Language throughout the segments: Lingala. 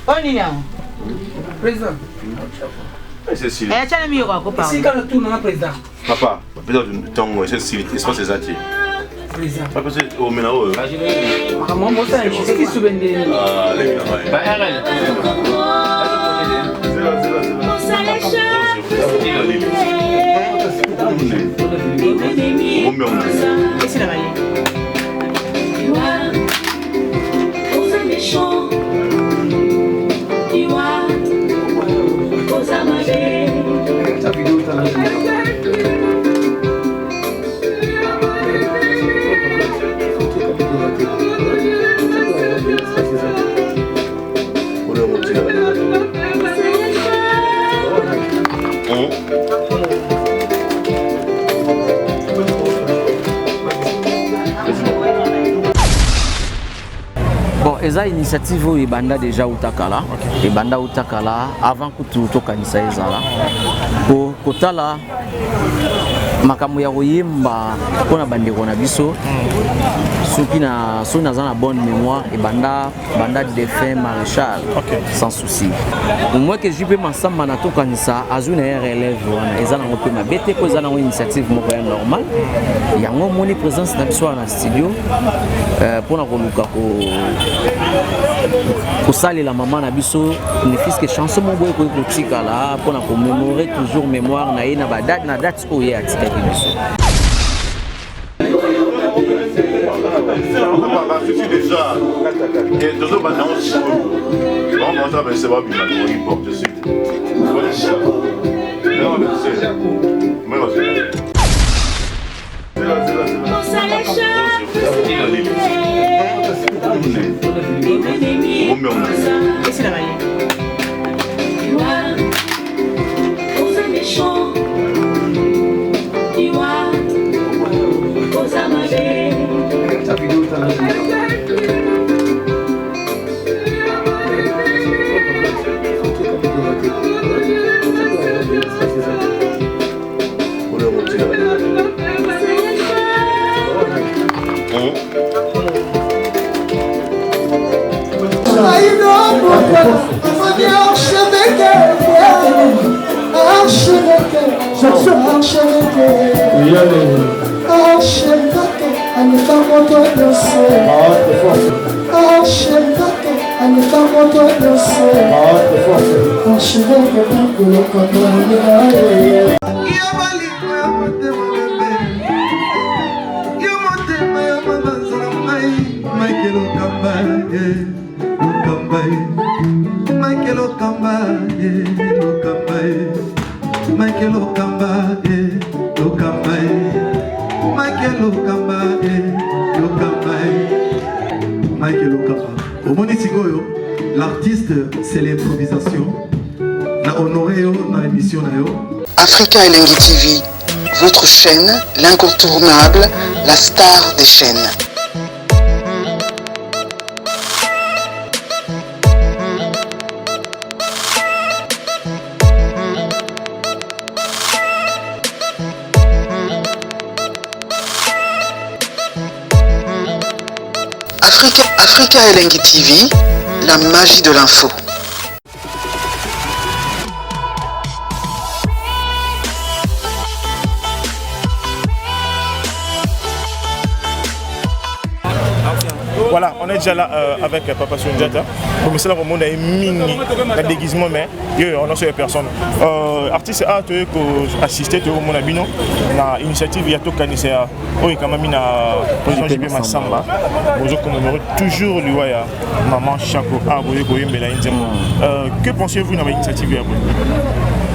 Oh Nina. Président. C'est Sylvie. Eh, tiens, mieux quoi, Si quand le tourne, président. Papa, peut-être une tongue, c'est Sylvie. Espace c'est Zati. Président. Papa, c'est au Ménao. Maman, moi, ça, je sais qui se vend des. Ah, les gars. Bah, RL. C'est la maille. Bon, eza initiative oyo ebanda déjà utakala. Ebanda utakala avant que tout tokanisa ezala. Kotala makambo ya koyemba mpona bandeko na biso. Soki naza na bonne mémoire ebanda défunt maréchal sans souci. Moi que je peux masamba na tokanisa azui na relève wana eza nango pe mabete ko eza nango initiative moko ya normal. Yango moni présence na biso na studio mpona koluka kosalela mama na biso ne fils que chanson moko boye kotikala mpona commémorer toujours mémoire na ye na date oyo atikaki biso. C'est déjà. Et deux autres bananes aussi. On va faire c'est pas bien, on porte de suite. Voilà ça. Non, mais c'est. Mais C'est la maille. L'artiste, c'est l'improvisation. Na honoré na émission na yo. Africa Elengi TV, votre chaîne, l'incontournable, la star des chaînes. Africa Elengi TV, la magie de l'info. Voilà, on est déjà là avec Papa Sunjata. Comme ça, on a mini déguisement, mais on a ces personnes. Artiste A, tu as assisté au mon abino. La initiative il y a tout canisé. Oui, quand même, président JB Massamba. Bonjour, commémorer toujours l'Iwaya, maman Chako, Aboye, Goyembela, Indien. Que pensez-vous de l'initiative?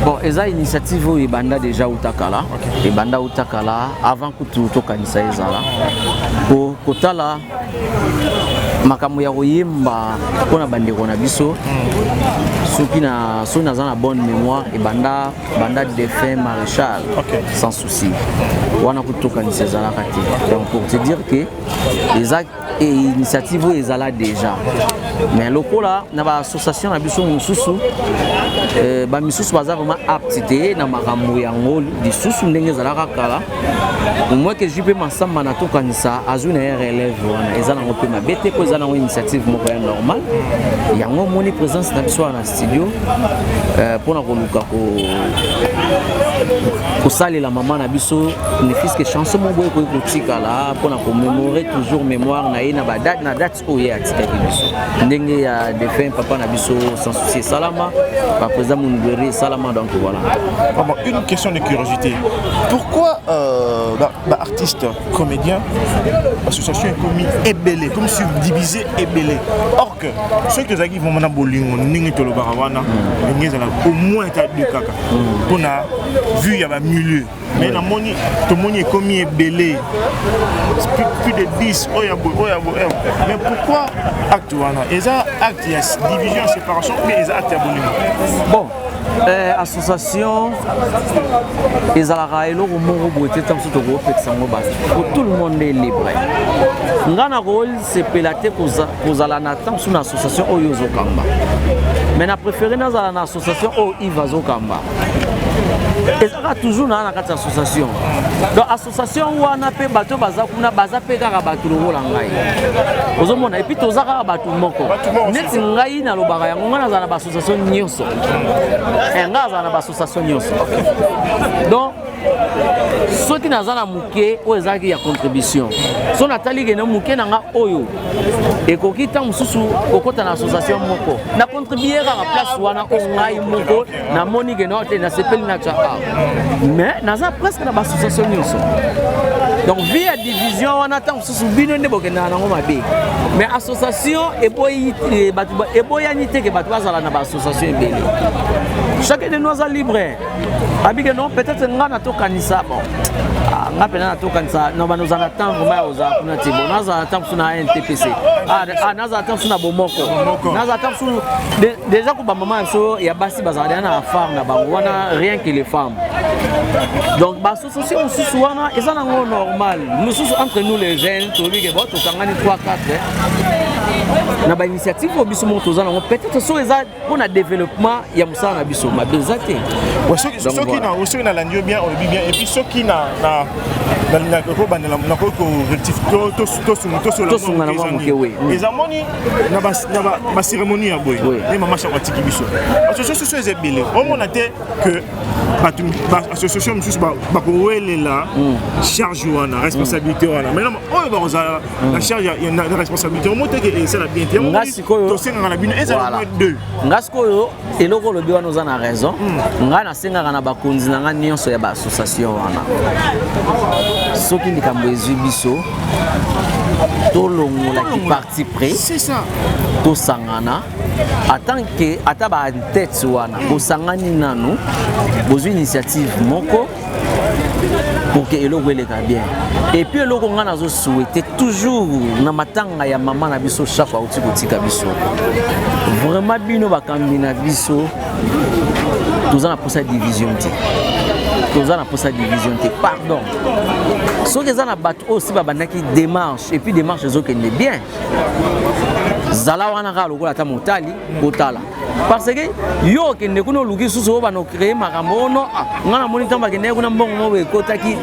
Bon, eza initiative oyo ebanda déjà utakala. Ebanda utakala avant que tout tokanisa ezala. qui n'a une bonne mémoire et banda défunt maréchal sans souci. On a donc pour te dire que les actes et initiative ils là déjà. Mais local là, na ba association na biso mususu ba misusu baza vraiment aptité na makambo ya ngol di susu ndenge zalaka kala. Moi que je peux m'ensemble na to kanisa azuna relève wana ezana ngope mabete ko ezana une initiative moko ya normal. Yango moni présence na biso na studio pour na koluka ko sali la maman na biso ne fils que chanson mo boy ko tika là pour na commémorer toujours mémoire na na ba date na date o ya tika biso. Ndenge ya défunt papa na biso sans souci salama par président Moungueri salama donc voilà. Bon, une question de curiosité. Pourquoi artiste, comédien, association commis ébélé, comme subdivisé ébélé. Or que ceux qui vont maintenant bolingo, ningi tolo barawana, au moins t'as deux caca. On a vu il y a un milieu. Mais dans mon tout le monde est commis ébélé. Plus de 10, mais pourquoi acte wana? Et ça acte il y a division, séparation, mais ils acte à bolingo. Bon. Association ezalaka eloko moko boye te tant surtout kopekisa ngo basi pour tout le monde est libre ngana rôle c'est pelate kozala na tant sur association oyo zokamba mais na préféré nazala na association oyo iva zokamba ezaka toujours na kati association donc association wana pe bato baza kuna baza pe kaka bato lokola ngai ozomona et puis tozaka bato moko neti ngai na lobaka yango ngana za na association nyonso engaza na association nyonso donc soki nazana muke o ezaki ya contribution so natali ke na muke nanga oyo ekoki ta mususu kokota na association moko na contribuer ka place wana o ngai moko na moni ke na te na sepeli na chaka mais naza presque na association nyonso donc via division wana ta mususu bino nde bokena nango mabe mais association eboyi batu eboyani te ke batu bazala na association ebele chacun de nous est libre abike non peut-être ngana to kanisa bon ngapena to kanisa no bano zana temps vraiment oza kuna tibo naza temps na NTPC naza temps na bomoko naza temps déjà ko ba maman so ya basi bazala na femme na bango wana rien que les femmes donc ba association susu wana ezana ngo normal nous entre nous les jeunes to bike bo to kangani 3 4 na ba initiative obiso moto zana peut-être so eza pour na développement ya musala na biso ma bezate ceux qui na aussi na landio bien on le bien et puis ceux qui na les amoni na ba cérémonie ya boy et maman cha watiki biso association c'est belé on mona te que association juste ba ko welela charge wana responsabilité wana mais non on va la charge il y a une responsabilité on monte que c'est la bien to senga na bino ezala deux ngasko eloko lobi wana oza na raison nga na senga na bakonzi na nga nyonso ya ba association wana soki likambo ezwi biso tolongola ki parti près c'est ça tosangana tant que ata ba tête wana bosangani nanu bozwi initiative moko pour que eloko eleka bien et puis eloko nga nazo souhaiter toujours na matanga ya mama na biso chaque fois outi kotika biso vraiment bino bakambi na biso toza na posa division te pardon ce que na bato aussi babandaki démarche et puis démarche ezokende bien zala wana ka lokola ta motali botala parce que yo kende kuno luki susu ba no créer makambo no ngana moni tamba kende kuna mbongo mo ekotaki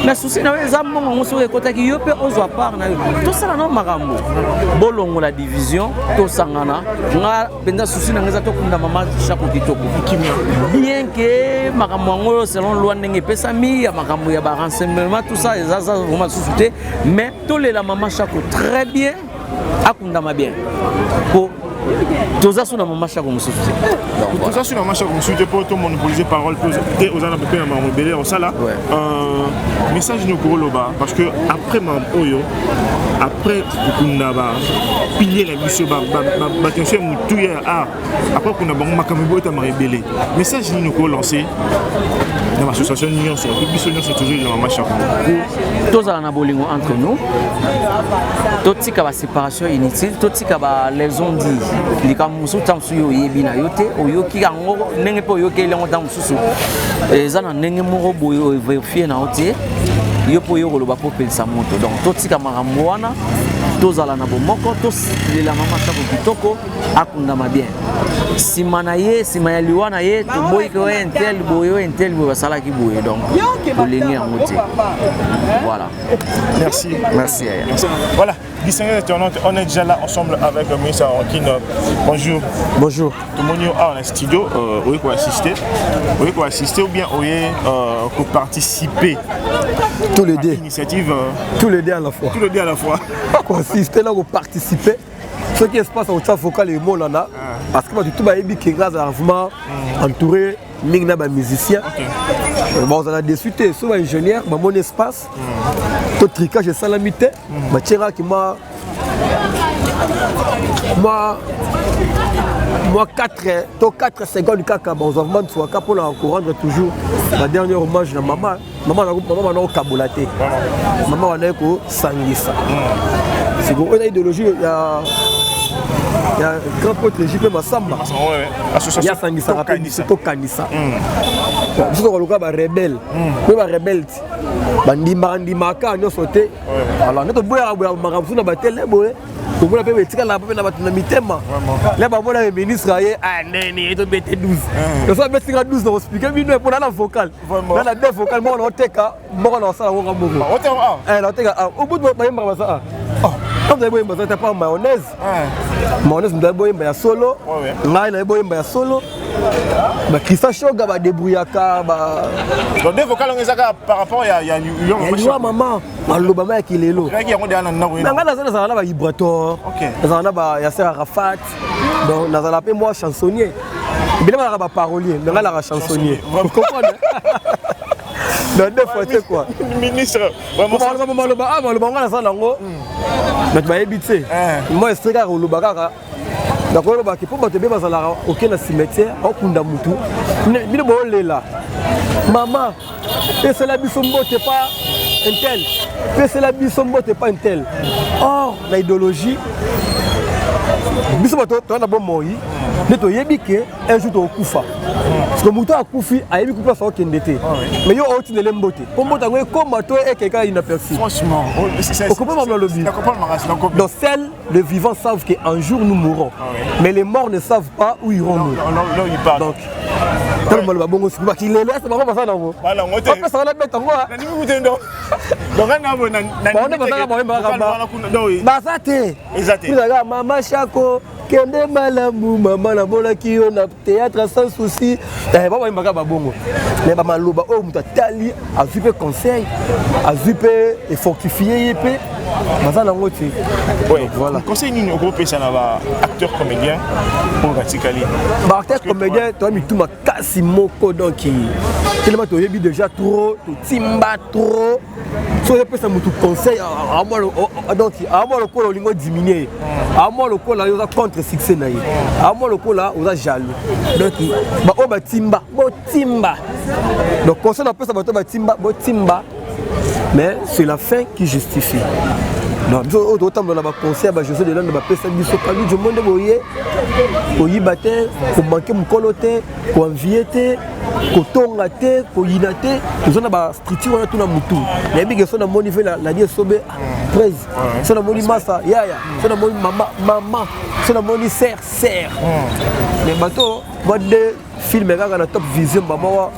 na susi na weza mbongo mo so ekotaki yo pe ozwa part na yo to sala no makambo bolongo la division to sangana nga penda susi na ngeza to kunda mama chaque kitoko bien que makambo ngo selon loi ndenge pesami ya makambo ya ba renseignement tout ça ça vraiment sous-souté mais to la maman chaque très bien akundama bien pour toza suna mama chako mususu donc toza suna mama chako mususu pour tout monopoliser parole te ozana pepe na mobele on sala message no ko loba parce que après mam oyo après kundaba pilier la mission battention mutuya après qu'on a bon makambo ta rebelle message ni nous lancer dans l'association union sur c'est toujours dans la marche tous à na bolingo entre nous tout ka ba séparation inutile tout ka ba les on dit les kamusu tamsu yo yebi na yote oyoki yango ndenge po yoki le ngota mususu ezana ndenge moko boyo vérifier na otie yo po yo koloba po pelisa moto donc tout ka makambo wana tozala na bomoko tolela mama chako kitoko akundama bien simana ye simaya liwana ye toboyi ko entel boyo basala ki boye donc bolingi yango te voilà merci voilà on est déjà là ensemble avec le ministre Ankine. Bonjour. Bonjour. Tout le monde est en studio. Oui, pour assister. Oui, pour assister ou bien oui, pour participer. Tous les deux. Initiative. Tous les deux à la fois. Tous les deux à la fois. Pour assister là, pour participer. Ce qui se passe au Tchad Focal et Molana. Parce que tout le monde est vraiment entouré. Mingna ba musicien. Bon, on a discuté sur ingénieur, mon espace. Tout tricage et salamité. Ma tira qui moi 4 secondes kaka bon on soit pour la rendre toujours la dernière hommage à maman na kabolaté. Maman on est ko sangisa. C'est une idéologie il y a grand pote JP Massamba. Il y a Sangisa rappel to kanisa. Parce que le ba rebelle. Mais ba rebelle. Bandima ka nyo sauté. Alors notre boya makamsu na batele boye. Pour la paix tika la paix na batuna mitema. Là ba bona ministre aye neni to bete 12. Le so bete 12 na expliquer bino pour la vocale. Dans la deux vocale moi on teka moi on sala ngo mboko. La teka au bout de ba yamba ça. Quand vous avez besoin de pas mayonnaise, mayonnaise vous avez besoin de solo, là il a besoin de solo, bah Christa Choga va débrouiller ka bah. Donc des vocales on ezaka par rapport il y a maman, malobama qui est là. Là ça va vibrator. Ça va Yasser Arafat. Donc ça va moi chansonnier. Bien là va parolier, mais là la chansonnier. Vous comprenez? Dans deux fois c'est quoi? Ministre, vraiment ça lango. Mais tu vas éviter. Moi c'est ça au Lubakaka. D'accord, le bac pour te bien bazala aucun cimetière, au kunda mutu. Bino bolé là. Maman, et c'est la bisombo t'es pas un tel. Et c'est la bisombo t'es pas un tel. Or la idéologie bisombo toi na bon moi. Neto yebike un jour au kufa. Parce que mutu a kufi a yebi kufa ça kendete. Mais yo auti ne lembote. Pour moi tango comme toi et quelqu'un inaperçu. Franchement, on comprend pas le lobby. Donc celles les vivants savent qu'un jour nous mourrons. Mais les morts ne savent pas où iront nous. Donc tellement le babongo c'est pas qu'il est là c'est pas ça non. Voilà, on était. Ça va la mettre en moi. Na nimi mutendo. Donc na bona na. Ba ça té. Exactement. Maman Chako kende malamu maman na bona ki on a théâtre sans souci. Eh ba mbaka babongo. Mais ba maloba o muta tali a zupe conseil, a zupe et fortifier yepé. Baza na ngoti. Oui, voilà. Conseil ni groupe ça na ba acteur comédien pour Vatikali. Ba acteur comédien toi mi tout ma kasi moko donc tellement to yebi déjà trop, to timba trop. So je peux ça mutu conseil à moi donc à moi le ko lingo diminuer. À moi le ko là yo contre succès na ye. À moi le ko là on a jaloux. Donc ba o ba timba, bo timba. Donc conseil on peut ça ba timba, bo timba. Mais c'est la fin qui justifie. Non, autant dans la conseil à José de l'Inde va passer du sopalu du monde boyé. Ko yibate, ko manquer mon coloté, ko enviété, ko tongate, ko yinate, nous on a ba structure on a tout na mutu. Les big sont na moni fait la die sobe 13. C'est na moni massa, yaya, c'est na moni maman, c'est na moni serre. Mais bateau, moi de film na top vision maman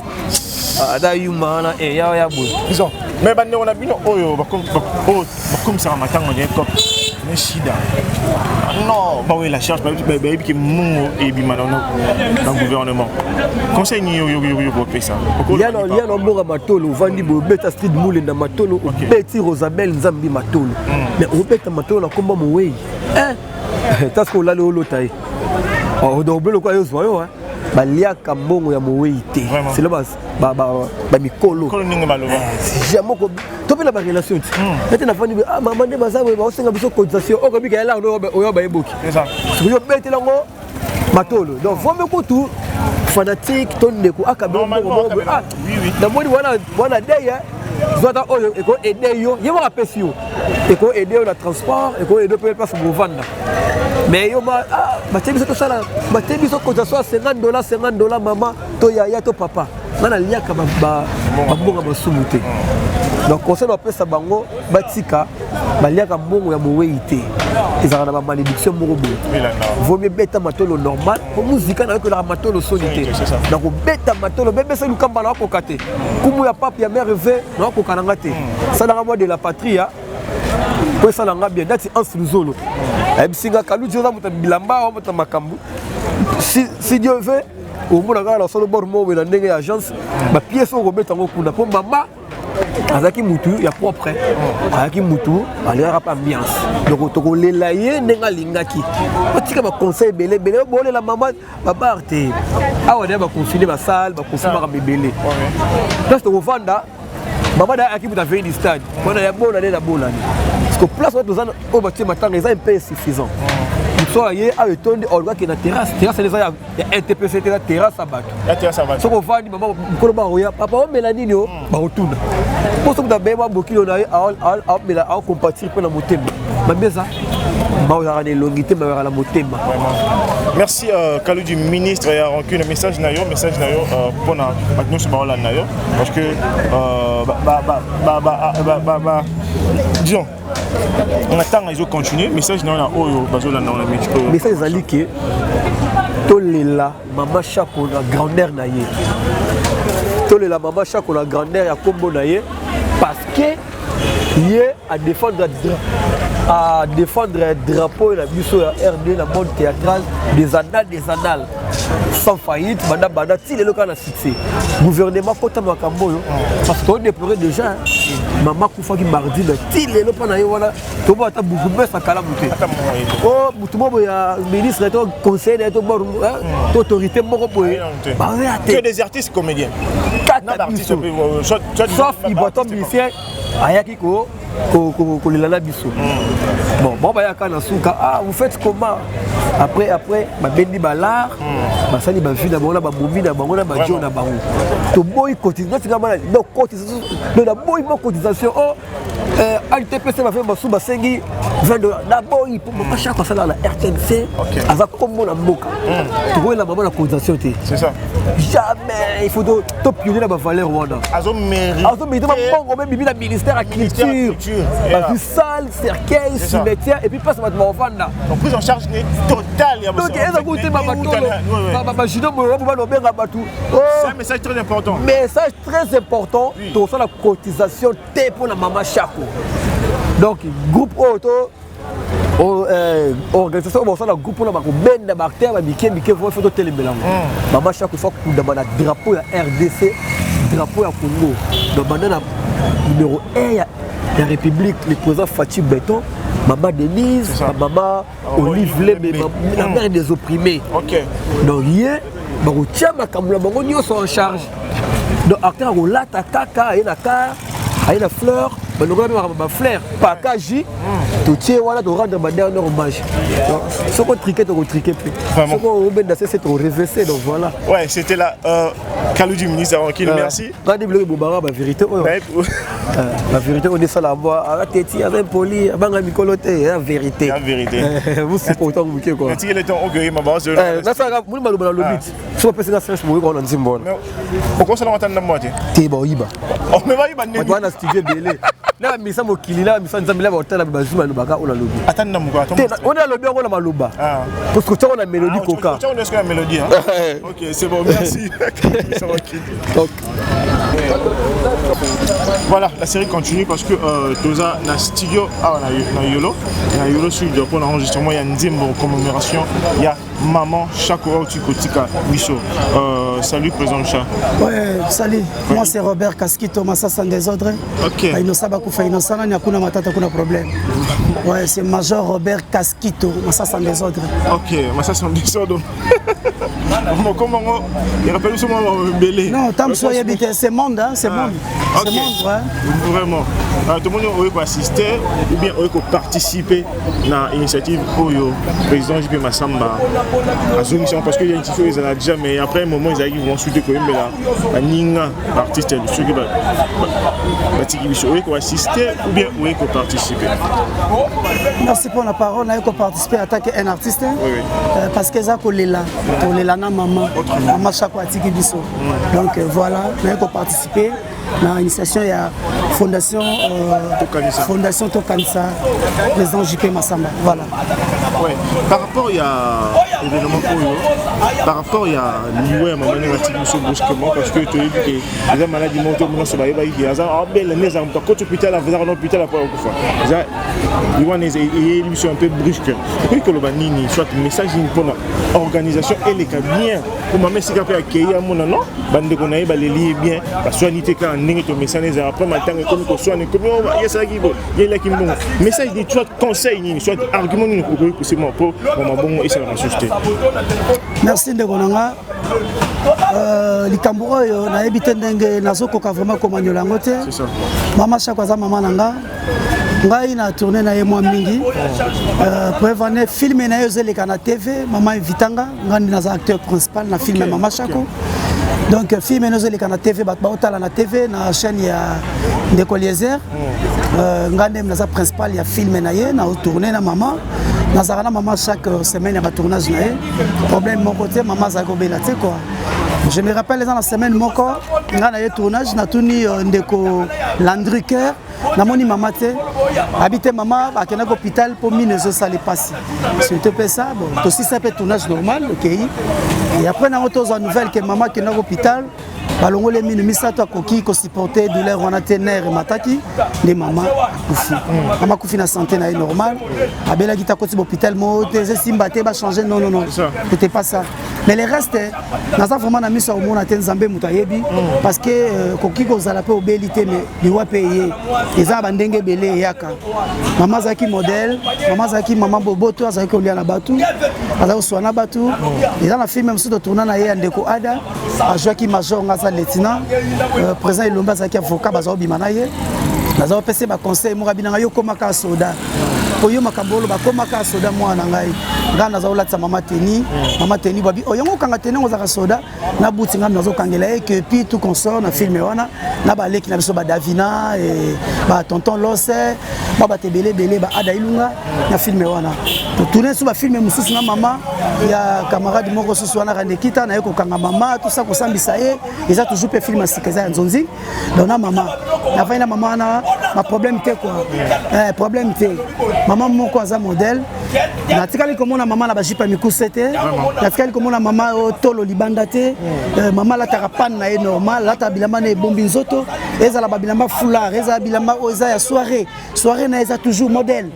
ada yuma et ya boy. Disons mais bande on a bino oyo comme ça matin on est top mais shida non bah oui la charge bah qui mon et bi dans le gouvernement conseil ni yo pour ça il y a no mbonga matolo vandi bo beta street moule na matolo beti Rosabelle nzambi matolo mais on beta matolo komba mo wey hein tas ko la le lotai oh do belo kwa yo zo yo baliaka mbongo ya moweite c'est là ba mikolo jamais to pe la relation tu na fani ah maman de bazawe ba osenga biso cotisation o kobi ka la oyo ba eboki c'est ça yo betela ngo matolo donc vraiment ko tout fanatique ton ndeko akabe mbongo ah na moni wana deya Zota oyo eko aider yo va apesi yo eko aider na transport eko aider pe place pour vendre mais yo ba tebiso to sala ba tebiso ko ça soit $50 maman to ya to papa nana liaka ba mbonga ba sumuté donc conseil va pesa bango batika baliaka mbongo ya moweite ezala na malédiction moko boye vaut mieux beta matolo normal pour musique na ko la matolo solité donc beta matolo bébé c'est lukamba na ko kate kumu ya papa ya mère rêve na ko kananga te ça na moi de la patrie ko ça na bien dati en sulzolo ebisinga kalu joza muta bilamba o muta makambu si Dieu veut au monde la solo bord mo na ndenge agence ba pièce o beta ngo kuna pour maman azaki mutu ya propre azaki mutu aliara pa ambiance donc to ko lela ye nenga lingaki otika ba conseil belé bolé la maman baba arte awa de ba confiner ba salle ba confiner ba bébélé parce que au vanda maman da aki muta veille du stade on a ya bona na bona parce que place où zana o ba ti matanga ça un peu suffisant soit yé a étonné on voit que na terrasse les ya NTPC la terrasse à battre la terrasse à battre so ko vandi maman ko ba roya papa o melani yo ba retourne pour ça que d'abord beaucoup on a mela a compatir pour la motema mabeza ba on a longité ba la motema merci Kalou du ministre et un message na yo pour na nous se ba na yo parce que disons on attend ils ont continué message na oyo bazola na la message ezali ke tolela mama chako na grandeur na ye tolela mama chako na grandeur ya kombo na ye parce que ye à défendre drapeau la biso ya RD la monde théâtrale des annales sans faillite banda ti lelo kana succès gouvernement kota makambo yo parce que on déplorait déjà maman kufaki mardi le ti lelo pana yo wala to ba ta buku besa kala muté oh mutumo ya ministre to conseiller to bor autorité moko boye ba que des artistes comédiens sauf Ibotom musicien ayaki ko lilala biso bon ba yaka na suka vous faites comment après ba bendi balar ba sali ba vie na bango ba bomi na bango na ba jo na bango to boy cotisation donc cotisation de la boy mo cotisation NTPC va faire basu ba sengi $20 na boy pour pas chaque ça la RTNC aza comme na mboka to la maman na cotisation té c'est ça jamais il faut to pionner la valeur wana azo mérite bon même bibi la ministère à culture du salle cercueil cimetière et puis passe ma vendre donc prise en charge totale ya donc eza côté ba judo mo ba no benga batu c'est un message très important to ça la cotisation té pour la maman Chako donc groupe auto organisation bon ça la groupe pour la benda bactère ba bike faut photo télémélango maman Chako faut que dans la drapeau ya RDC drapeau ya Congo donc bandana numéro 1 ya la République le président Fatih Béton maman Denise maman Olive Lebe la mère des opprimés donc hier ba ko tia makamula bango nyonso en charge donc acteur ko lata kaka et na car et la fleur ba logo ba fleur pas kaji to tie wala to rendre ba dernier hommage ce qu'on triquer to triquer plus ce qu'on benda c'est to reverser donc voilà ouais c'était là Kalou du ministre avant qu'il merci pas de bloquer bobara ba vérité la vérité on est ça la voix arrêtez avec poli banga mikoloté la vérité vous c'est pourtant vous qui quoi il est temps orgueilleux ma base na ça vous maloba na lobit so pesa na stress mo ko na nzimbona pourquoi ça l'entend na moitié te ba iba oh mais va iba on na studio belé na misa mokili na misa nzambela ba hôtel ba zuma no baka ona lobi attends na muka on a lobi on a maloba parce que tu as une mélodie coca tu as une mélodie OK c'est bon merci ça va donc voilà la série continue parce que Toza na studio na Yolo studio pour l'enregistrement il y a une commémoration il y a maman Chako Tikotika Micho salut président Chat ouais salut moi c'est Robert Casquito Massa sans désordre OK Innocent Bakufa Innocent na kuna matata kuna problème ouais c'est major Robert Casquito Massa sans désordre OK Massa sans désordre Comment il rappelle ce moment belé. Non, tant que c'est monde, hein, c'est monde. C'est monde, ouais. Vraiment. Tout le monde peut assister ou bien peut participer à l'initiative pour le président JP Massamba à son mission parce que les gens ils ont déjà mais après un moment ils arrivent vont souhaiter quand même la ninga artiste de ceux qui peut assister ou bien peut participer. Merci pour la parole. On a participer à attaquer un artiste parce que ça collé là na maman chaque fois tiki biso. Donc voilà, on a participer dans l'initiation il y a Fondation Tokanisa, président JP Massamba. Voilà. Ouais. Par rapport il y a événement par rapport il y a lié à ma manière de brusquement parce que tu as dit que les maladies mentales maintenant se baillent il y a ça belle les hommes quand tu hôpital à faire l'hôpital après quoi. Ça il y a une émission un peu brusque. Puis que le banini soit message pour l'organisation et les cas bien pour ma mère c'est capable accueillir mon non bande qu'on a les lier bien parce que ni te quand ningi to message après matin comme ko soit comme il y a ça qui bon il y a là qui bon message dit soit conseil ni soit argument ni pour c'est mon pour ma bon et ça va s'ajuster. Merci de Gonanga. Likambo oyo na ebite ndenge nazokoka vraiment komanya lango te. C'est ça. Mama chakwaza mama nanga. Ngai na tourner na ye mwa mingi. Preuve ane filmer na yo zeleka na TV, mama invitanga, ngandi na acteur principal na film Mama Chako. Donc film na zeleka na TV bat baotala na TV na chaîne ya Ndeko Eliezer. Ngandi na principal ya film na ye na tourner na mama. Nazarana maman chaque semaine il y a un tournage naé. Problème mon côté maman zago bela tu sais quoi. Je me rappelle dans la semaine mon corps on a eu tournage na tuni ndeko Landriker na moni maman te habité maman à un hôpital pour mine zo ça les passer. Si tu fais ça bon aussi ça peut tournage normal OK. Et après na autre nouvelle que maman qui est dans l'hôpital balongo les mine misato akoki ko supporter douleur on a tener mataki les maman kufi maman kufi na santé na normal abela kita ko hôpital mo te simbate ba changer non c'était pas ça mais les restes na ça vraiment na miso au mona tenzambe mutayebi parce que koki ko zala pe obélité mais liwa payer eza bandenge belé yaka maman zaki modèle maman zaki maman boboto azaki olia na batu azaki soana batu eza na film même sur de tourner na ye ndeko ada a joué qui major lieutenant président Ilomba zaki avocat bazo bimana ye nazo pese ba conseil mo kabina yo komaka soda oyo makambolo ba komaka soda mwana ngai ngana nazo latsa mama teni babi oyongo kanga teni ngozaka soda na buti ngam nazo kangela e que puis tout consort na film wana na ba leki na biso ba Davina et ba tonton Losse ba tebele bele ba ada ilunga na film wana to tourner sur ba film mususu na mama ya camarade moko susu wana rande kita na yeko kanga mama tout ça ko sambisa e ils a toujours pe film asikaza nzonzi dona mama na faina mama na ma problème te quoi problème te maman moko aza modèle na tikali komona mama na bajipa mikusete na tikali komona mama tolo libanda te mama la tarapane na e normal la tabilamba na bombi nzoto ezala babilamba foulard ezala bilamba oza ya soirée na eza toujours modèle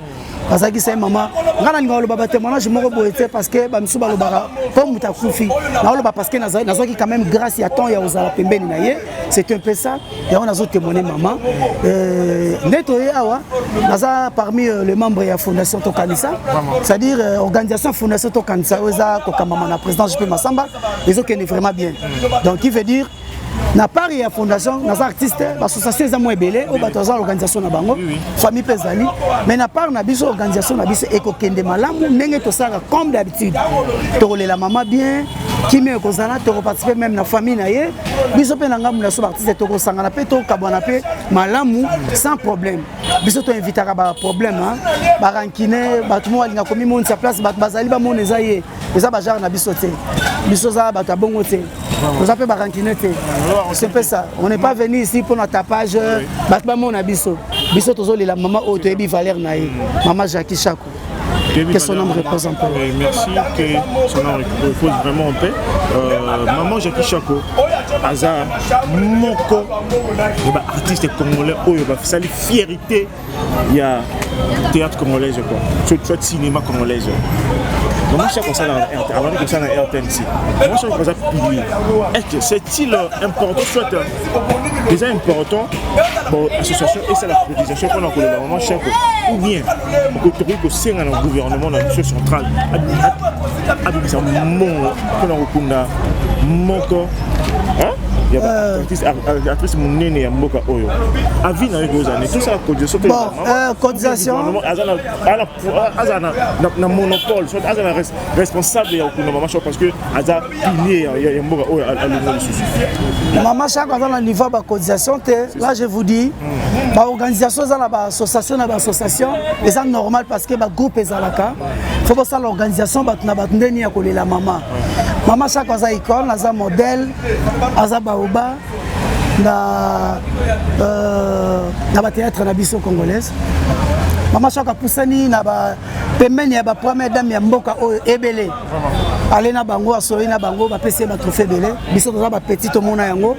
parce que c'est maman ngana ngalo baba témoignage moko boete parce que ba misuba lo bara comme mutakufi na lo ba parce que nazoki quand même grâce ya temps ya ozala pembeni na ye c'est un peu ça et on a zo témoigner maman neto ya awa naza parmi les membres ya fondation Tokanisa c'est-à-dire organisation fondation Tokanisa oza ko mama na président JP Massamba ils ont vraiment bien donc il veut dire na part ya fondation na artiste l'association za moins belé au batoza l'organisation na bango famille pesali mais na part na biso organisation na biso ekokende malamu ndenge to sanga comme d'habitude to la maman bien qui me kozana to participer même na famille na ye biso pe na ngamu na so artiste to kosanga na pe to kabwana pe malamu sans problème biso to invitera ba problème hein ba rankine ba tout mo linga komi mon sa place ba bazali ba mon eza ye eza ba jar na biso te biso za ba ta bongo te vous appelez Barankinete. C'est pas ça. On n'est pas venu ici pour notre tapage. Batman Abisso. Bisso Tozoli, la maman Otoebi Valère Naï. Maman Jackie Chako. Que son nom repose en paix. Merci que son nom repose vraiment en paix. Maman Jackie Chako. Azar, Moko. Artiste congolais. C'est la fierté. Il y a théâtre congolais. Soit cinéma congolais. Maman Chaque ça dans RTL, avant que ça dans RTNC. Maman Chaque ça pilier. Est-ce que c'est-il important soit déjà important bon association et c'est la privatisation qu'on a collé la Maman Chaque ou bien on peut trouver que c'est dans le gouvernement dans le central avec ça mon qu'on a recounda mon corps hein il y a actrice mon néné ya mboka oyo avis dans les années tout ça cotisation cotisation na monopole soit azana responsable ya okuna Maman Chaque parce que aza pilier ya mboka oyo à l'union susu Maman Chaque dans le niveau de cotisation là je vous dis ba organisation za la association na ba association et ça normal parce que ba groupe ezalaka faut pas ça l'organisation ba na ba ndeni ya kolela mama Maman Chaque aza icône aza modèle aza baoba na ba théâtre na biso congolaise Maman Chaque apusani na ba pemeni ya ba première dame ya mboka oyo ebele aller na bango asoi na bango ba pese ba trophée belé biso toza ba petit to mona yango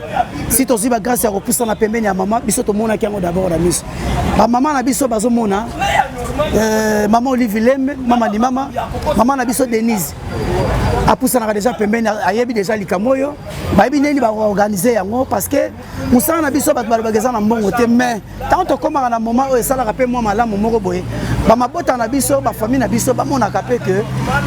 si tozi ba grâce ya kopusa na pembeni ya mama biso to mona yango d'abord na miso ba mama na biso bazo mona maman Olivier Lembe mama ni mama na biso Denise apusa na déjà pembeni ayebi déjà likamoyo ba yebi neni ba organiser yango parce que musana na biso ba bageza na mbongo te mais tant to koma na moment oyo sala rappel moi malamu moko boye ba mabota na biso ba famille na biso ba mona kapé que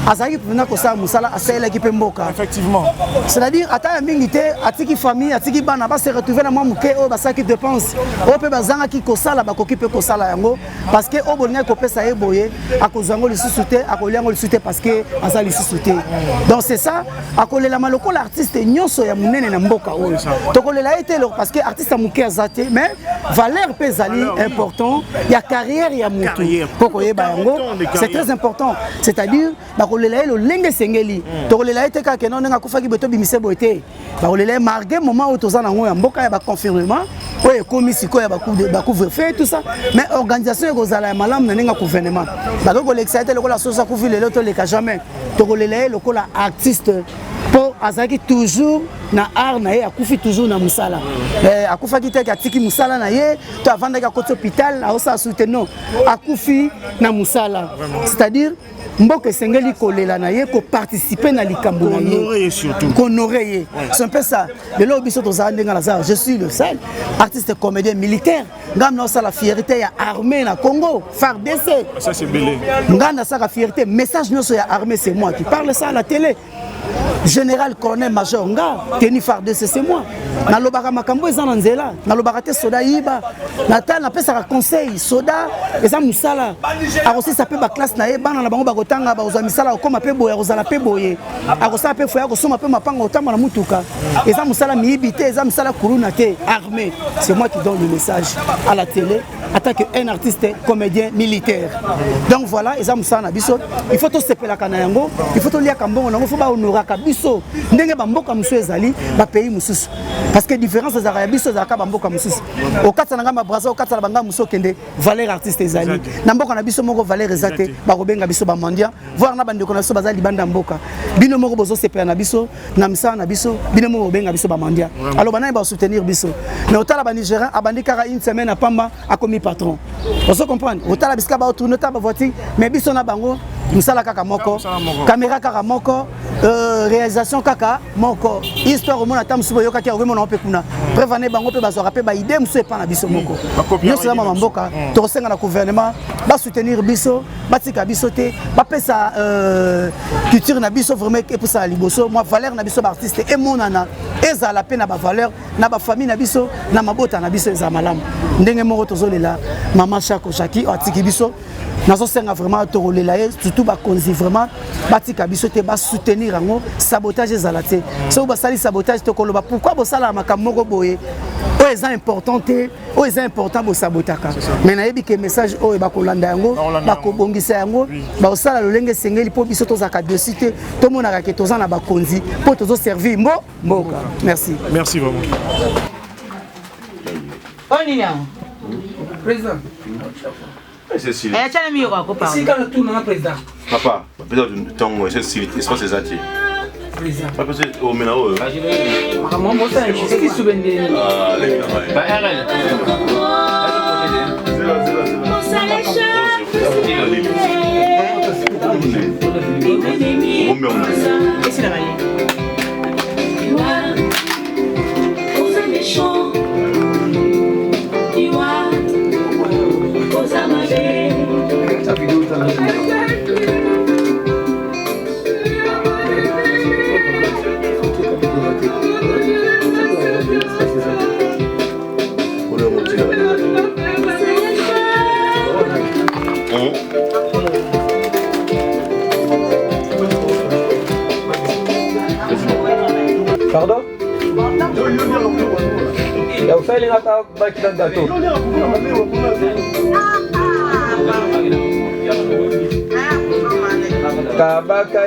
azaki puna ko sa musala asela ki pemboka effectivement c'est-à-dire ata mingi te atiki famille atiki bana ba se retrouver na moi muke o ba saki dépense o pe bazanga ki ko sala ba kokipe ko sala yango parce que o bolinga ko pesa ye boye akozango le susute akoliango le susute parce que asa le susute donc c'est ça akolela maloko l'artiste nyonso ya munene na mboka oyo tokolela été parce que artiste muke azate mais valeur pesali important ya carrière ya mutu pokoyeba yango c'est très important c'est-à-dire bakolela le lenge sengeli tokolela été ka kenon nga kufaki beto bimise boete bakolela marqué moment où tozana ngo ya mboka ya ba confirmement oye komi siko ya ba couvre-feu tout ça mais organisation ekozala ya malamu na ninga gouvernement bakolela excité lokola sosa kuvile le to le ka jamais tokolela lokola artiste pour azaki toujours na art na ye akufi toujours na musala akufaki te atiki musala na ye to avanda ka côté hôpital a osa soutenir akufi na musala c'est-à-dire mboka sengeli kolela na ye ko participer na likambo na ye honorer c'est un peu ça le lobby biso to zandenga la ça je suis le seul artiste comédien militaire ngam na ça la fierté ya armée na Congo FARDC ça c'est belé ngam na ça la fierté message no ya armée c'est moi qui parle ça à la télé général colonel major nga teni FARDC c'est moi na lobaka makambo ezana nzela na lobaka te soda yiba na tal na pesa ka conseil soda eza musala akosi sa pe ba classe na ye bana na bango bakotanga ba oza misala okoma pe boye ozala pe boye akosa pe foya kosoma pe mapanga otamba na mutuka eza musala miyibite eza musala kuruna te armée c'est moi qui donne le message à la télé en tant qu'un artiste comédien militaire donc voilà eza musala na biso il faut to sepela kana yango il faut to lia kambongo nango faut ba honorer kabiso ndenge ba mboka musu ezali ba pays mususu parce que différence za ya biso za ka ba mboka mususu okatsa na ngamba braza okatsa na banga musu kende valeur artiste ezali na mboka na biso moko valeur ezate ba kobenga biso ba mandia voir na bande ko na biso bazali banda mboka bino moko bozo sepela na biso na misa na biso bino moko benga biso ba mandia alors bana ba soutenir biso mais otala ba Nigérien abandi kara une semaine à pamba a commis patron vous comprenez otala biska ba tourner ta ba voiture mais biso na bango musala kaka moko caméra kaka moko réalisation kaka moko histoire mona tamsubo yoka ki omona ope kuna prévaner bango pe bazora pe ba idée musu epa na biso moko yo sala mama mboka to senga na gouvernement ba soutenir biso batika biso te ba pesa culture na biso vraiment et pour ça liboso moi valeur na biso ba artiste et monana eza la peine na ba valeur na ba famille na biso na mabota na biso eza malamu ndenge moko tozolela Maman Chaque Jackie atiki biso nazo senga vraiment tokolela ye surtout ba konzi vraiment batika biso te ba soutenir yango sabotage ezala te so ba sali sabotage to koloba pourquoi bo sala makambo moko boye o eza important te o eza important bo sabotaka mais na yebi ke message o ba kolanda yango ba kobongisa yango ba osala lolenge sengeli po biso tozaka dossier te to monaka ke tozana ba konzi po tozo servir mboka merci vraiment on y a président C'est Sylvie. eh tiens mi yoko pa si quand tout na président Papa, peut-être une tongue, c'est Sylvie, c'est pas ces attiers. président Papa, c'est au Ménao. maman mosa qui subende Ah, les gars. ba RL C'est là. numéro. Et c'est la maille. Pardon? Ya usali ngata baki na gato. Kabaka.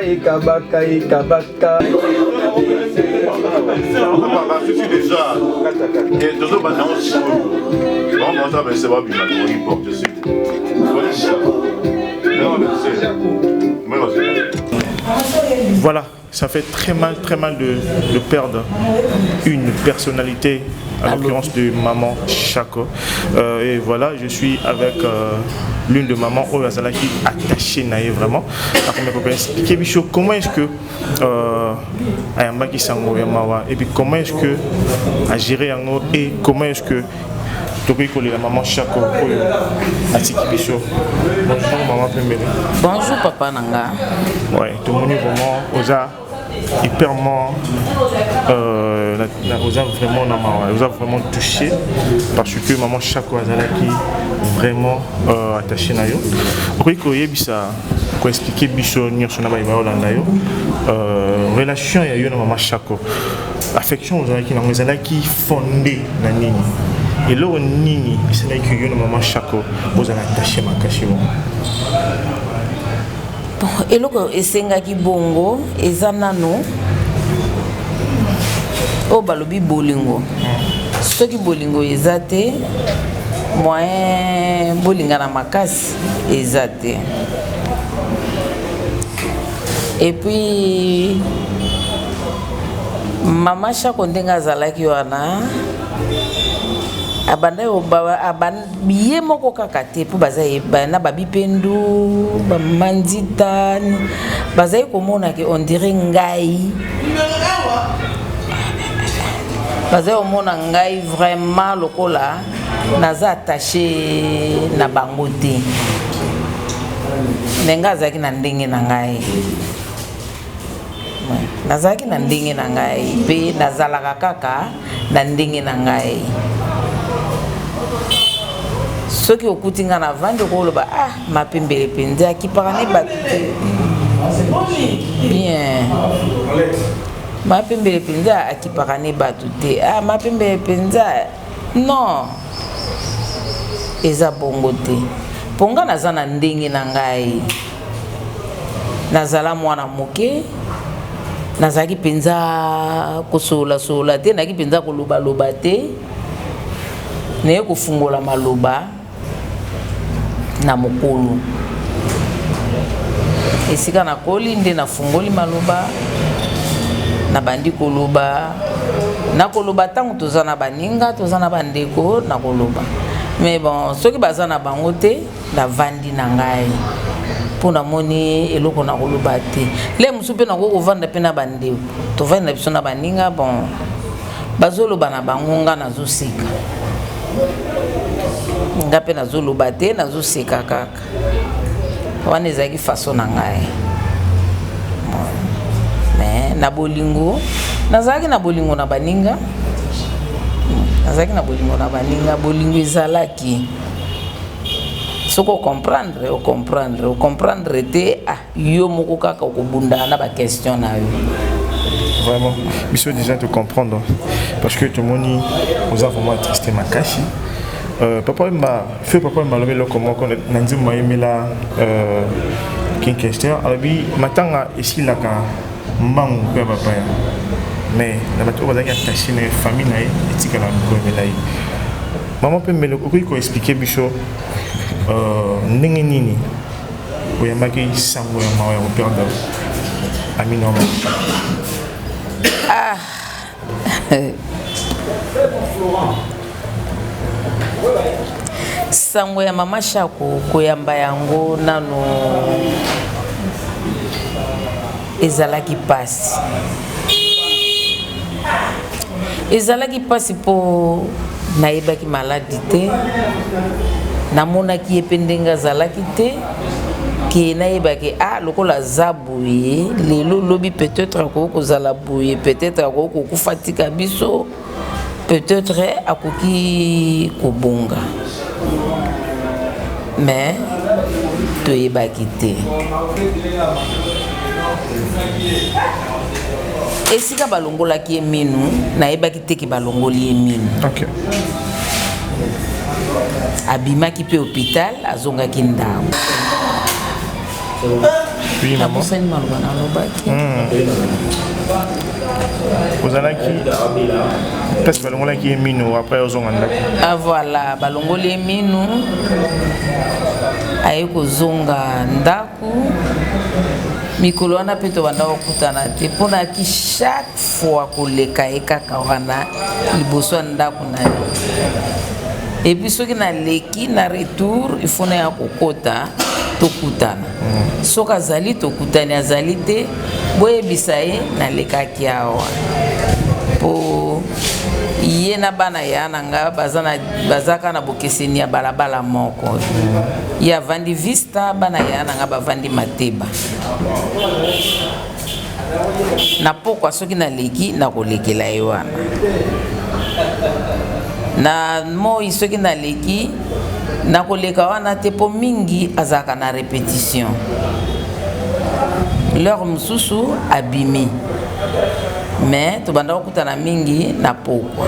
Je suis déjà. Et Dodo Banamos. Bon, moi, ça, c'est pas bien. On y porte de suite. Voilà, ça fait très mal de perdre une personnalité, à l'occurrence de Maman Chako. Et voilà, je suis avec l'une de Maman Oyazala qui est attachée naïe vraiment. Expliquez Bichot, comment est-ce que Ayambaki Sango Yamawa, et puis comment est-ce que à gérer Yango, et comment est-ce que la Maman Chako Atiki Bichot. Bonjour Maman Pembele. Bonjour Papa Nanga. Ouais, tout le monde est vraiment hyperment vous a vraiment touché parce que Maman Chako Azalaki vraiment attaché na yo. Okoki koyebisa ko expliquer biso nyonso na ba Holanda yo relation ya yo na Maman Chako. Affection ozalaki na ezalaki fondé na nini. Et là, nini, c'est là que yo Maman Chako vous avez attaché makasi bon. Eloko esengaki bongo eza nano o balobi bolingo soki bolingo eza te moyen bolingana makasi eza te. Et puis Maman Chako ndenge azalaki wana abanda ye moko kaka te po bazaye bana babipendu bamandita bazaye komona ke on dirait ngai bazaye komona ngai vraiment lokola naza attaché na bango te ndenge azalaki na ndenge na ngai nazalaki na ndenge na ngai mpe nazalaka kaka na ndenge na ngai. Soki okuti nga na vandi koloba mapembele penza akipaka ne bato te bien mapembele penza akipaka ne bato te mapembele penza non eza bongo te ponga naza na ndenge na ngai nazala mwana moke nazalaki penza kosola te naki penza koloba te naye kofungola maloba na mokolo esika na koli nde na fungoli maloba na bandi koloba na koloba tango toza na baninga toza na bandeko na koloba mais bon soki baza na bango te na vandi na ngai pona moni eloko na koloba te le musu pe na ko vanda pe na bandeko to vanda na biso na baninga bon bazoloba na bango nga na zosika ngape na zoloba te na zoseka kaka wana ezalaki façon na ngai mais na bolingo nazalaki na bolingo na baninga bolingo ezalaki soko comprendre te yo moko kaka okobunda na ba question na yo. Vraiment, il faut déjà te comprendre parce que tout le monde nous a vraiment attristé ma cache. Papa m'a levé le comment qu'on a dit moi aimé la question. Alors oui, maintenant ici là quand mang papa mais la bateau va d'ailleurs attaché les familles là et tika la ko là. Maman peut me le ko expliquer bicho ndenge nini oyamaki sango ya mawa ya perdre amino. Sango ya Mama Chako koyamba yango nano ezalaki pasi. Ezalaki pasi po nayebaki maladi te, namonaki ye mpe ndenge azalaki te, ke nayebaki lokola aza boye lelo lobi peut-être akoki kozala boye, peut-être akoki kokufa tika biso, peut-être akoki kobonga, mais toyebaki te. Esika balongolaki ye minu nayebaki te ke balongoli ye minu. Okay. Abimaki pe hôpital azongaki ndako. Oui, maman. Ozalaki parce que balongolaki ye minu après ozonga ndako. Ah voilà, balongoli ye minu aye kozonga ndako. Mikolo wana pe to banda okutana te pona ki chaque fois koleka ekaka wana liboso ndako na yo. Et puis soki na leki na retour il faut na kokota tokutana. Soka zali tokutani azali te boye bisaye na lekaki awa. Po ye na bana ya nanga bazaka na bokeseni ya balabala moko. Ya vandi vista bana ya nanga bavandi mateba. Na pokwa soki na leki na kolekela ye wana. Na moi soki na leki na koleka wana te po mingi azaka na répétition. Leur mususu abimi. Mais to banda okutana mingi na pokwa.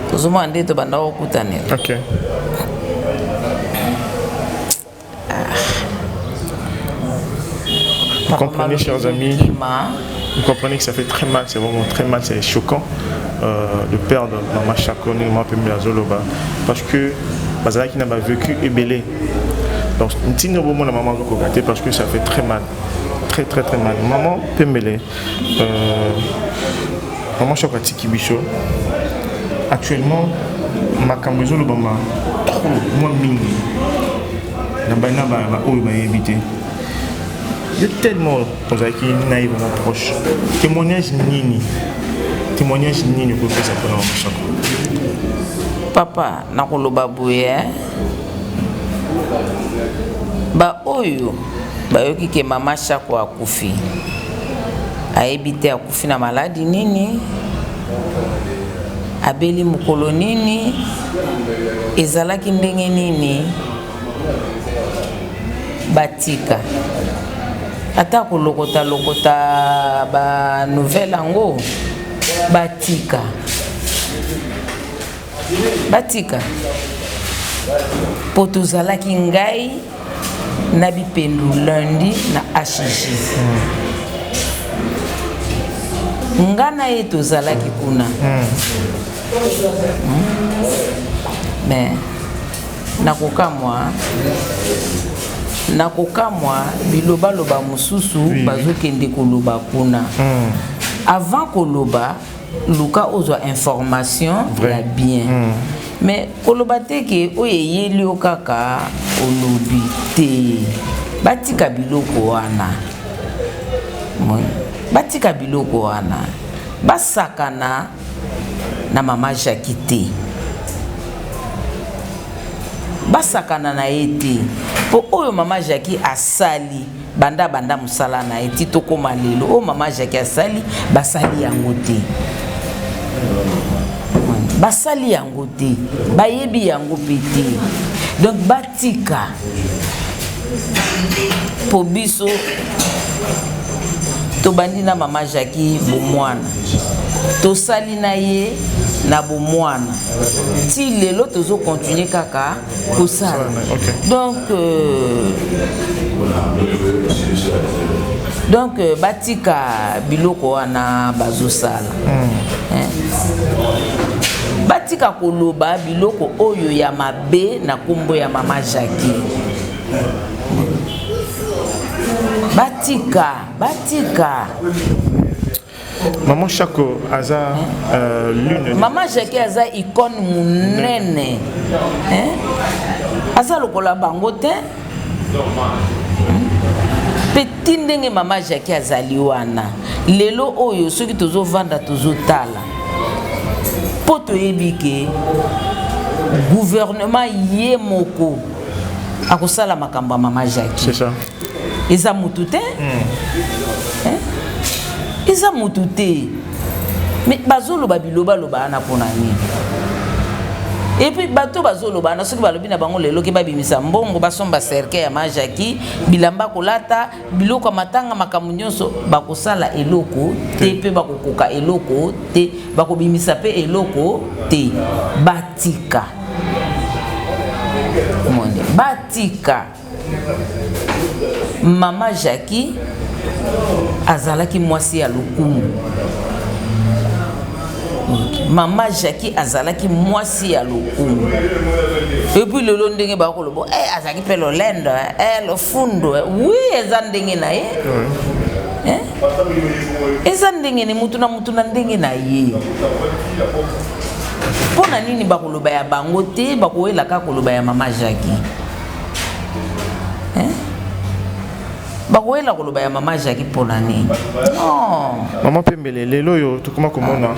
Tozoma ande to banda okutana. OK. Vous comprenez, chers amis, vous comprenez que ça fait très mal, c'est vraiment très mal, c'est choquant de perdre Maman Chako, Maman Pemela Zoloba, parce que Bazalaki n'a pas vécu et belé. Donc, nous avons dit Maman Zoko parce que ça fait très mal, très très très mal. Maman Pemela, Maman Chako Tikibicho, actuellement, ma Kambezo Lobama, trop, moins mingi, n'a pas évité. Il y a tellement de gens qui sont naïfs et proches. Témoignage nini pour faire ça pour Maman Chako. Papa, nakoloba boye. Ba oyo, ba yoki ke Maman Chako akufi. Aebite akufi na maladi nini? Abeli mukolo nini? Ezalaki ndenge nini? Batika. Ata kolokota ba nouvelle ango batika poto zalaki ngai na bipendu lundi na HG ngana eto zalaki kuna mais nakokamwa biloba loba mususu bazokende koloba kuna. Avant koloba luka ozwa information ya bien. Mais koloba teke oyeyeli okaka olobi te. Batika biloko wana. Basakana na Mama Jackie te. Basakana na ete po oyo Mama Jackie asali banda musala na eti toko malelo o Mama Jackie asali basali yango te. Basali yango te, bayebi yango pete. Donc batika po biso to bandi na Mama Jackie bomwana. To sali na ye na bomwana. Ti lelo tozo continuer kaka kosala. Donc batika biloko wana bazosala. Batika koloba biloko oyo ya mabe na kombo ya Mama Jackie. Batika. Maman Chako aza l'une. Mama Jackie aza icône munene. Aza lokola bango te. petit ndenge mama Jackie azali wana lelo oyo soki tozovanda tozotala po toyebi ke gouvernement ye moko akosala makambo ya mama Jackie. C'est ça. Eza mutu te eza mutu te mais bazoloba biloba loba na pona nini. Et puis bato bazoloba na soki balobi na bango lelo ke babimisa mbongo basomba cercle ya mama Jackie bilamba kolata biloko matanga makamu nyonso bakosala eloko te pe bakokoka eloko te bakobimisa pe eloko te batika monde batika mama Jackie azalaki mwasi ya lokumu. Mama Jackie azalaki mwasi ya lokumu. Et puis le ndenge ba ko lobo azaki pe lo lendo lo fundo oui eza ndenge na ye eza ndenge ni mutu na ndenge na ye. Pona nini ba ko loba ya bango te ba ko ela ka ko loba ya mama Jackie bakoyela koloba ya mama Jackie pona nini. Maman Pembele lelo yo tokoma komona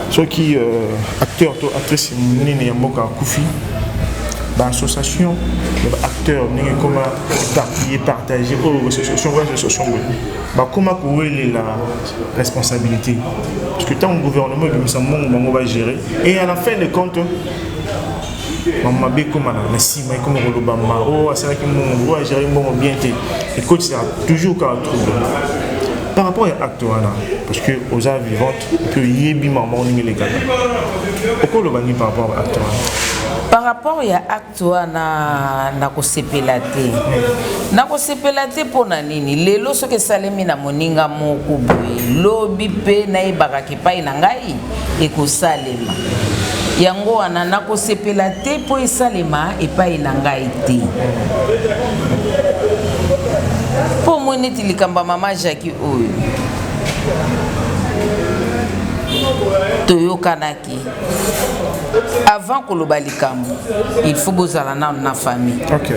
soki acteur to actrice nini ya mboka kufi ba association de acteurs nini koma partager association ba koma ko la responsabilité parce que tant le gouvernement il va gérer et à la fin de compte maman be comme na sima comme le maro c'est qui mon va gérer bon bien et coach c'est toujours qu'à trouver par rapport à acteur parce que aux âmes vivantes que yebi maman ni les gars pourquoi le bani par rapport à acteur par rapport ya acteur na ko sepelate na ko sepelate pona nini lelo soki salemi na moninga moko boye lobi pe na ibaka kipai na ngai ekosalema yango wana na ko sepelate po esalema epai na ngai te po mwene tilikamba mama Jackie oyo toyokanaki avant koloba likambo il faut bozala nano na famille. Okay.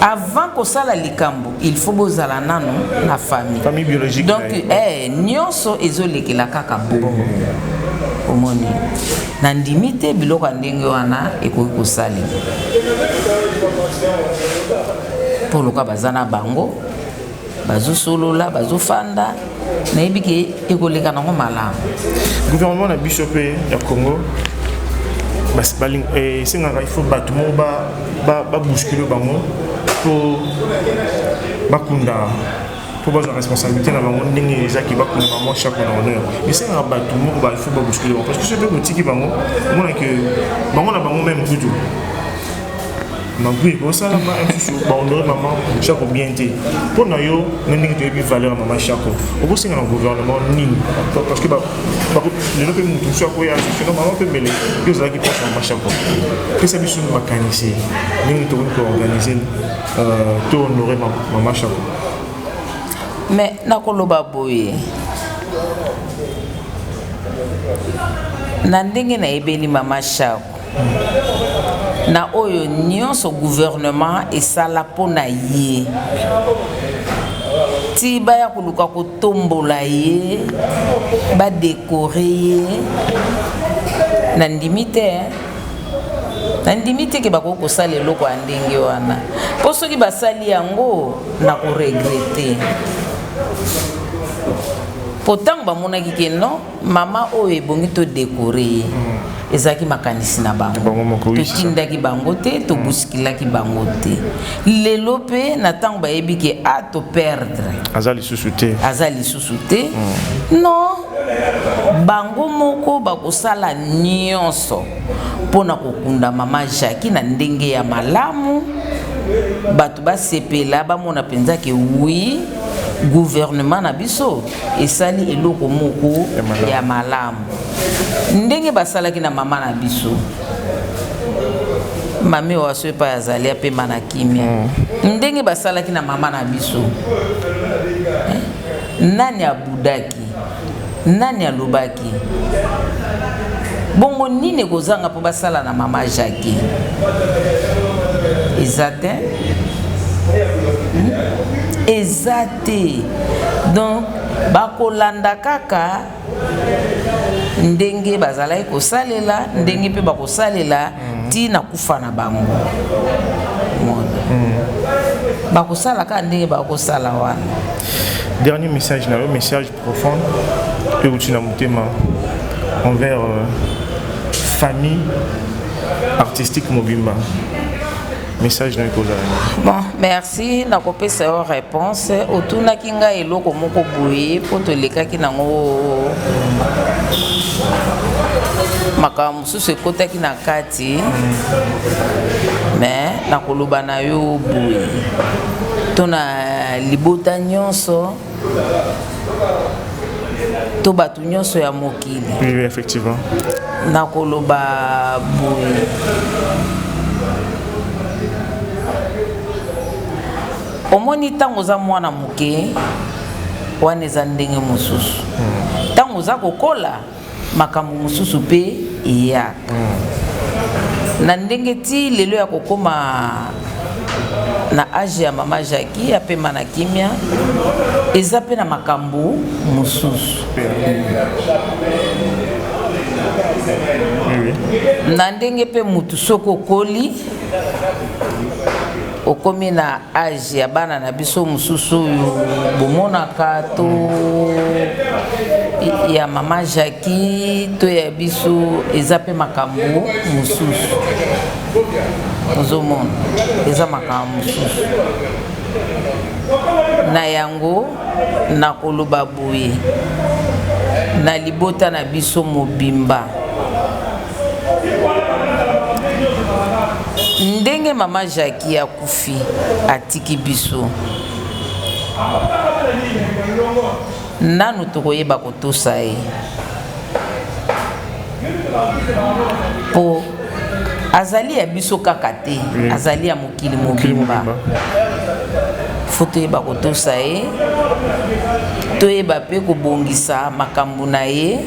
Avant kosala likambo il faut bozala nano na famille biologique donc nyonso ezolekela kaka bongo omoni na ndimite biloko ndenge wana ekoki kosali pour loka bazana bango bazosolola bazofanda na ebiki ekoleka nango malamu. Gouvernement na biso pe ya Congo bas baling singa il faut batmo ba bousculer bango pour bakunda pour ba responsabilité na bango ndenge ezaki bakunda bango chaque na honneur mais singa batmo ba il faut ba bousculer parce que c'est peu petit bango mona que bango na bango même kudu na oui pour ça là ba honorer maman chaque bien té pour na yo ndenge to ebi valeur maman chaque au singa na gouvernement ni parce que les gens qui sont sur quoi je maman peut mêler que ça qui passe en chaque que ça biso mécanisé nous to organiser to honorer maman chaque mais nakoloba boye na ndenge na ebeli mama chaque na oyo nyonso gouvernement esala pona ye ti baya koluka kotombola ye ba décorer ye na ndimite ke bako kosala eloko ya ndenge wana po soki basali yango na koregrete pourtant bamonaki ke non mama oyo ebongi to décorer ezaki makanisi na bango totindaki bango te tobuskilaki bango te lelo pe na ntango bayebi ke to perdre azali lisusu te non bango moko bakosala nyonso mpona kokunda mama Jackie na ndenge ya malamu bato basepela bamona mpenza ke oui gouvernement na biso esali eloko moko ya malamu ndenge basalaki na mama na biso mami waso pa azali apema na kimia ndenge basalaki na mama na biso nani abudaki nani alobaki bongo nini kozanga po basala na mama Jackie ezate Ezate. Donc bakolanda kaka ndenge bazalaki kosalela ndenge mpe bakosalela tina kufa na bango. Bakosala ka ndenge bakosala wana. Dernier message, un message profond que vous avez envers famille artistique Mobimba. Message de bon, merci. Na kopé c'est une réponse. Autour kinga eloko moko boye pour te leka ki nango makamu susu ekota ki na kati. Mais na koloba na yo boye. Tona libota nyonso. To batu nyonso ya mokili. Oui, effectivement. Na koloba boye. Omoni tango za mwana muke wana eza ndenge mosusu. Tango za kokola makambo mosusu pe iya. Na ndenge ti lelo ya kokoma na age ya mama Jackie apema na kimia eza pe na makambo mosusu. Na ndenge pe mutu soko koli okomi na age ya bana na biso mususu bomonaka to ya mama Jackie to ya biso eza pe makambo mususu. Ozomona eza makambo mususu. Na yango na koloba boye na libota na biso mobimba. Ndenge mama Jackie akufi atiki biso. Nanu tokoyeba kotosa ye. Po azali ya biso kaka te, azali ya mokili mobimba. Foto yeba kotosa ye. Toyeba pe kobongisa makambo na ye.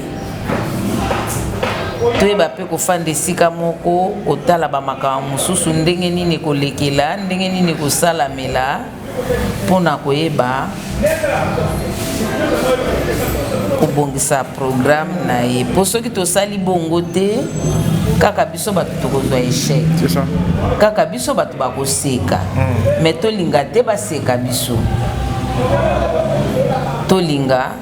Toyeba pe kofanda esika moko kotala ba makambo mosusu ndenge nini kolekela ndenge nini kosalamela mpona koyeba kobongisa programme na ye. Po soki tosali bongo te kaka biso bato tokozwa échec. C'est ça. Kaka biso bato bakoseka. Mais tolinga te baseka biso. Tolinga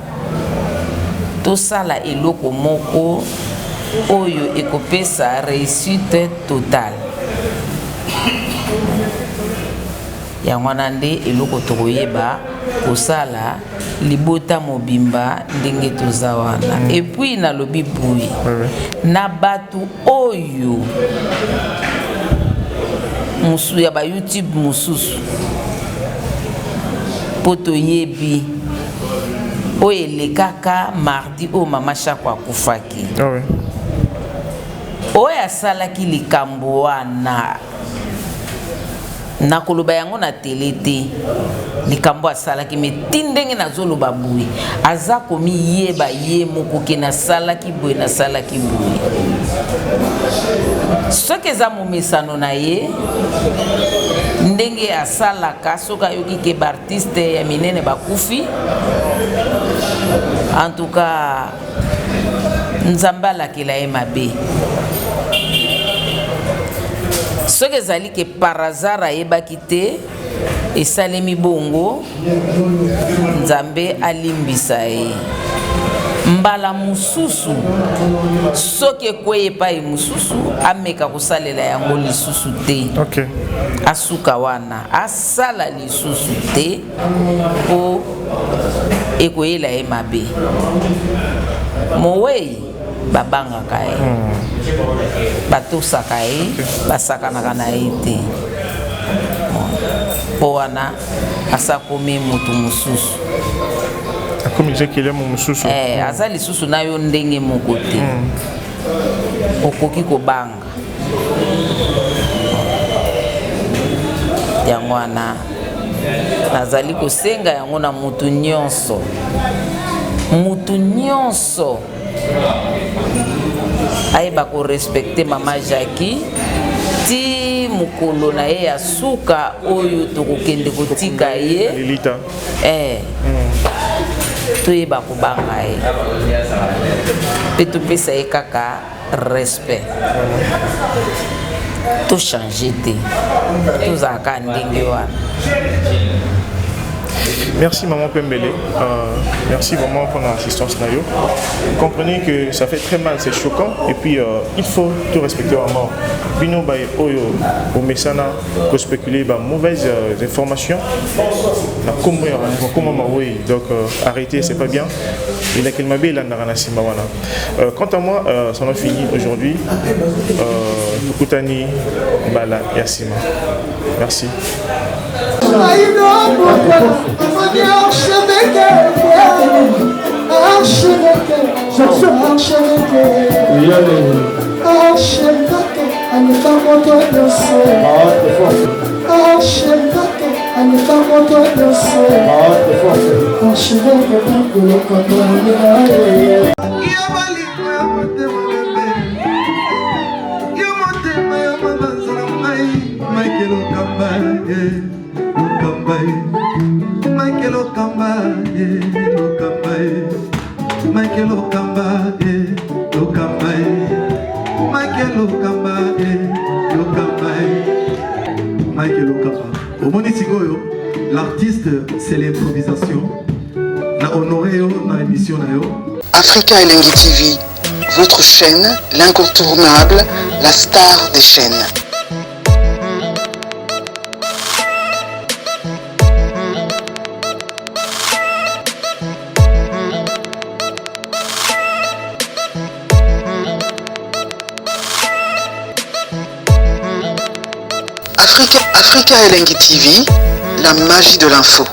tosala eloko moko oyo ekopesa réussite totale. Yango nande eloko tokoyeba kosala libota mobimba ndenge toza wana. Et puis na lobi boui na batu oyo musu ya ba YouTube mususu poto yebi oyo elekaka mardi o mama Shakwa kufaki. Oyo asalaki likambo wana na koloba yango na tele te likambo asalaki me tindenge na zoloba boye aza komi yeba ye moko ke na salaki boye na salaki boye soki eza momesano na ye ndenge asalaka soki ayoki ke baartiste ya minene bakufi en tout cas nzambe alakela ye mabe. Soki ezali ke par hasard ayebaki te esalemi bongo nzambe alimbisa ye. Mbala mususu soki ekweyi epai mususu ameka kosalela yango lisusu te. Asuka wana asala lisusu te po ekoyela ye mabe. Mowei babangaka ye batosaka ye basakanaka na ye te po wana asakomi mutu mususu akomi zekele mu mususu aza lisusu na yo ndenge moko te okoki kobanga yango wana nazali kosenga yango na mutu nyonso ayeba ko respecter mama Jackie ti mokolo na ye ya suka oyo tokokende kotika ye toyeba kobanga ye mpe topesa ye kaka respect tochange te tozalaka ndenge wana. Merci Maman Pembele, merci vraiment pour l'assistance Nayo. Vous comprenez que ça fait très mal, c'est choquant et puis il faut tout respecter à mort. Bino Baye Oyo, au Messana, pour spéculer mauvaises informations. Donc arrêtez, c'est pas bien. Il a qu'elle m'a bien quant à moi, ça en a fini aujourd'hui. Kutani Bala Yassima. Merci. L'artiste, c'est l'improvisation. Africa Elengi TV, votre chaîne, l'incontournable, la star des chaînes. Africa Elengi TV, la magie de l'info.